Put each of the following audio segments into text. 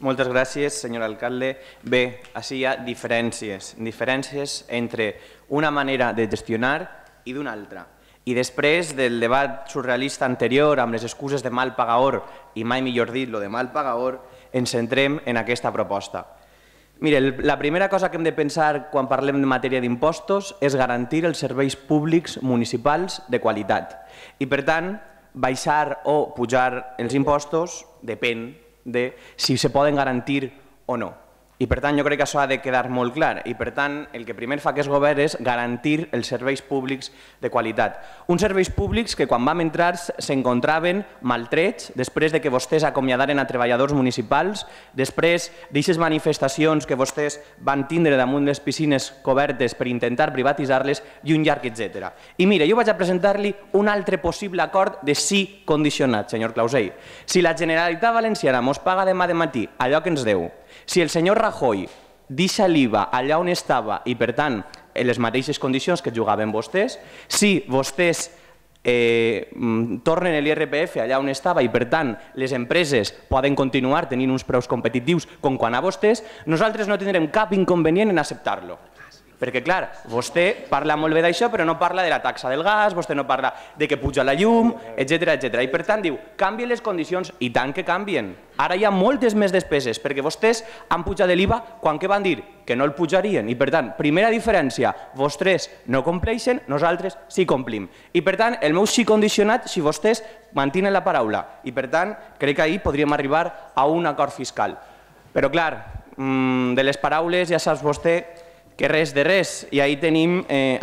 Moltes gràcies, senyor alcalde. Bé, així hi ha diferències entre una manera de gestionar i d'una altra. I després del debat surrealista anterior, amb les excuses de mal pagador, i mai millor dit, lo de mal pagador, ens centrem en aquesta proposta. Mire, la primera cosa que hem de pensar quan parlem de matèria d'impostos és garantir els serveis públics municipals de qualitat. I, per tant, baixar o pujar els impostos depèn de si se poden garantir o no. I, per tant, jo crec que això ha de quedar molt clar. I, per tant, el que primer fa aquest govern és garantir els serveis públics de qualitat. Uns serveis públics que, quan vam entrar, s'encontraven maltrets, després de que vostès acomiadaren a treballadors municipals, després d'aquestes manifestacions que vostès van tindre damunt les piscines cobertes per intentar privatitzar-les i un llarg etcètera. I mire, jo vaig a presentar-li un altre possible acord de sí condicionat, senyor Clausell. Si la Generalitat Valenciana mos paga demà de matí allò que ens deu, si el senyor Rajoy deixa l'IVA allà on estava i, per tant, en les mateixes condicions que jugaven vostès, si vostès tornen l'IRPF allà on estava i, per tant, les empreses poden continuar tenint uns preus competitius com quan a vostès, nosaltres no tindrem cap inconvenient en acceptar-lo. Perquè, clar, vostè parla molt bé d'això, però no parla de la taxa del gas, vostè no parla de que puja la llum, etcètera. I, per tant, diu, canvien les condicions, i tant que canvien. Ara hi ha moltes més despeses, perquè vostès han pujat l'IVA quan que van dir que no el pujarien. I, per tant, primera diferència, vostès no compleixen, nosaltres sí complim. I, per tant, el meu sí condicionat si vostès mantenen la paraula. I, per tant, crec que ahir podríem arribar a un acord fiscal. Però, clar, de les paraules ja saps vostè que res de res, i ahir tenim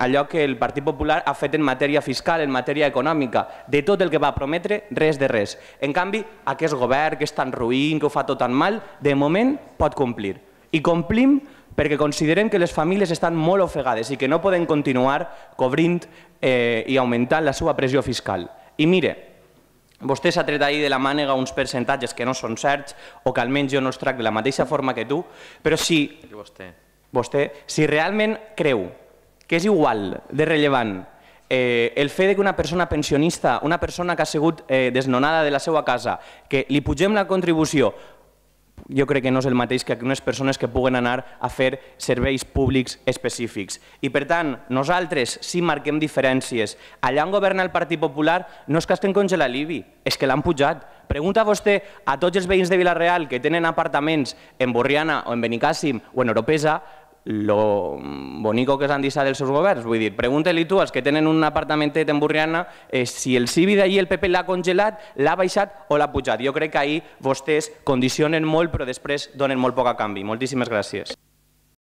allò que el Partit Popular ha fet en matèria fiscal, en matèria econòmica. De tot el que va prometre, res de res. En canvi, aquest govern que és tan ruïn, que ho fa tot tan mal, de moment pot complir. I complim perquè considerem que les famílies estan molt ofegades i que no poden continuar cobrint i augmentant la seva pressió fiscal. I mire, vostè s'ha tret ahir de la mànega uns percentatges que no són certs o que almenys jo no els trec de la mateixa forma que tu, però si si realment creu que és igual de rellevant el fet que una persona pensionista, una persona que ha sigut desnonada de la seva casa, que li pugem la contribució, jo crec que no és el mateix que unes persones que puguen anar a fer serveis públics específics. I, per tant, nosaltres sí marquem diferències. Allà on governa el Partit Popular no és que estem congelant l'IBI, és que l'han pujat. Pregunta vostè a tots els veïns de Vila-real que tenen apartaments en Borriana o en Benicàssim o en Oropesa lo bonico que s'han deixat dels seus governs. Vull dir, pregunta-li tu als que tenen un apartamentet en Borriana si el CIBI d'allí el PP l'ha congelat, l'ha baixat o l'ha pujat. Jo crec que ahir vostès condicionen molt però després donen molt poc a canvi. Moltíssimes gràcies.